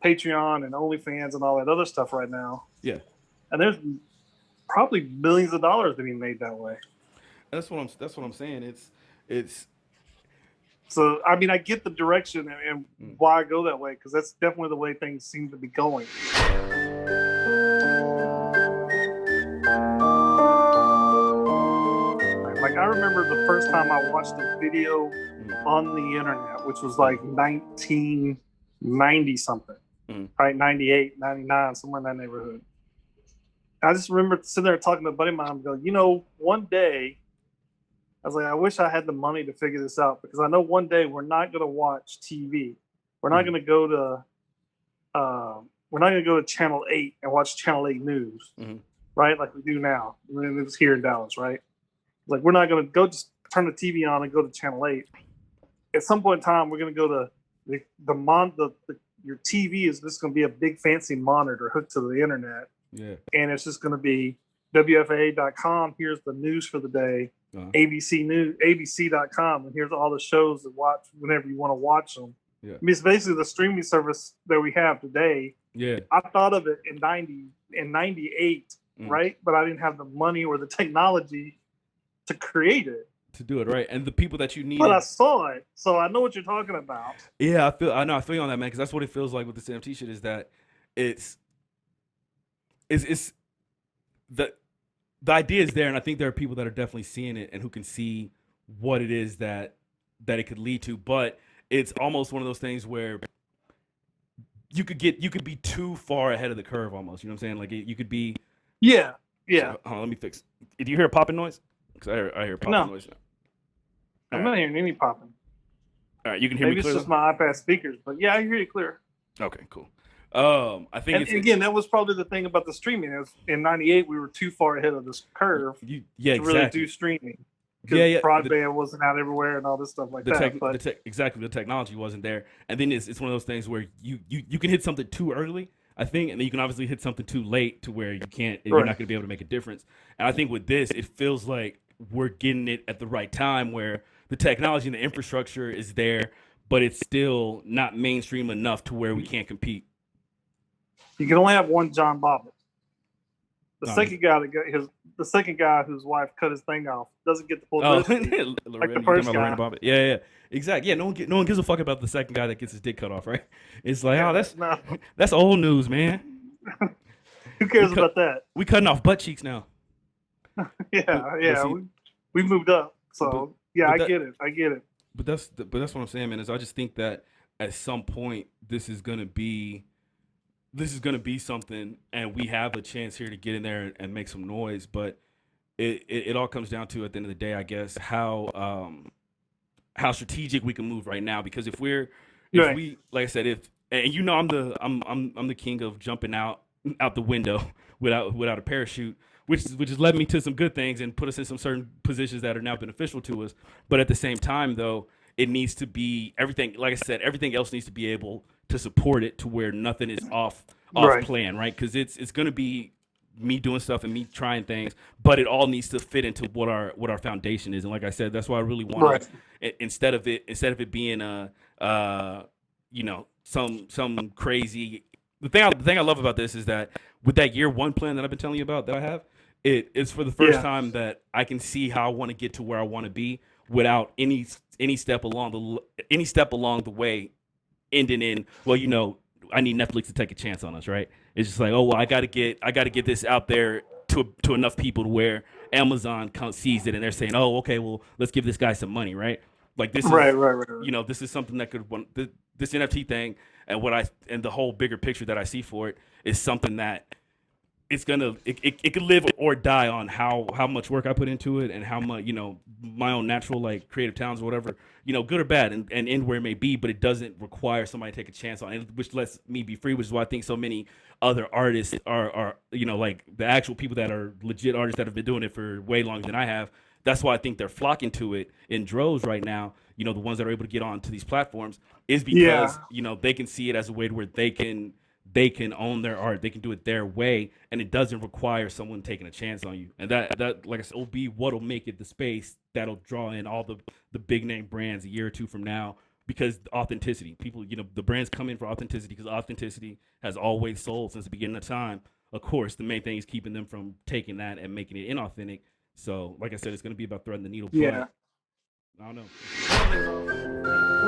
Patreon and OnlyFans and all that other stuff right now. Yeah, And there's probably millions of dollars to be made that way. that's what I'm saying. It's So, I mean, I get the direction and mm, why I go that way, because that's definitely the way things seem to be going. Like, I remember the first time I watched a video mm, on the internet, which was mm, like 1990 something, mm, right? 98, 99, somewhere in that neighborhood. I just remember sitting there talking to a buddy of mine and go, one day, I was like, I wish I had the money to figure this out, because I know one day we're not going to watch TV. We're not mm, going to go to we're not going to go to Channel 8 and watch Channel 8 news, mm, right? Like we do now. I mean, it was here in Dallas, right? Like, we're not going to go just turn the TV on and go to Channel 8. At some point in time, we're going to go to your TV is just going to be a big fancy monitor hooked to the internet. yeah. And it's just going to be WFAA.com. Here's the news for the day. Uh-huh. ABC.com, and here's all the shows to watch whenever you want to watch them. Yeah. I mean, it's basically the streaming service that we have today. Yeah. I thought of it in 98, right? But I didn't have the money or the technology to create it. To do it, right? And the people that you need. But I saw it, so I know what you're talking about. Yeah, I feel you on that, man, because that's what it feels like with this NFT shit, is that it's the idea is there, and I think there are people that are definitely seeing it and who can see what it is that it could lead to. But it's almost one of those things where you could be too far ahead of the curve, almost. You know what I'm saying? Like, you could be. Yeah. So, let me fix. Do you hear a popping noise? Because I hear popping noise now. I'm not hearing any popping. All right, you can hear me clearly? Maybe it's just my iPad speakers, but yeah, I hear you clear. Okay, cool. I think again, that was probably the thing about the streaming. Is in '98 we were too far ahead of this curve to really do streaming. Because broadband wasn't out everywhere and all this stuff like that. Exactly, the technology wasn't there, and then it's one of those things where you can hit something too early, I think, and then you can obviously hit something too late to where you can't. You're not going to be able to make a difference. And I think with this, it feels like we're getting it at the right time, where the technology and the infrastructure is there, but it's still not mainstream enough to where we can't compete. You can only have one John Bobbitt. The second guy whose wife cut his thing off doesn't get the full like the first guy. Bobbitt. Yeah, exactly. Yeah, no one gives a fuck about the second guy that gets his dick cut off, right? It's like, that's old news, man. Who cares about that? We cutting off butt cheeks now. We moved up. So I get it. But that's what I'm saying, man. Is I just think that at some point this is gonna be something, and we have a chance here to get in there and make some noise. But it all comes down to, at the end of the day, I guess, how strategic we can move right now. Because if we, like I said, and I'm the king of jumping out the window without a parachute, which has led me to some good things and put us in some certain positions that are now beneficial to us. But at the same time, though, it needs to be everything. Like I said, everything else needs to be able to support it to where nothing is off plan, right? Because it's going to be me doing stuff and me trying things, but it all needs to fit into what our foundation is. And like I said, that's why I really want instead of it being some crazy. The thing I love about this is that with that year one plan that I've been telling you about that I have, it's for the first time that I can see how I want to get to where I want to be without any step along the way ending in, well, I need Netflix to take a chance on us, right? It's just like, oh, well, I gotta get this out there to enough people to where Amazon sees it and they're saying, oh, okay, well, let's give this guy some money, right? Like, this is right. This is something that this NFT thing and the whole bigger picture that I see for it is something that it could live or die on how much work I put into it and how much, my own natural, like, creative talents or whatever, good or bad and end where it may be, but it doesn't require somebody to take a chance on it, which lets me be free, which is why I think so many other artists are like the actual people that are legit artists that have been doing it for way longer than I have. That's why I think they're flocking to it in droves right now. The ones that are able to get onto these platforms is because, they can see it as a way where they can own their art. They can do it their way, and it doesn't require someone taking a chance on you. And that like I said, will be what'll make it the space that'll draw in all the big name brands a year or two from now because authenticity. People, the brands come in for authenticity because authenticity has always sold since the beginning of time. Of course, the main thing is keeping them from taking that and making it inauthentic. So, like I said, it's going to be about threading the needle. Yeah. But I don't know.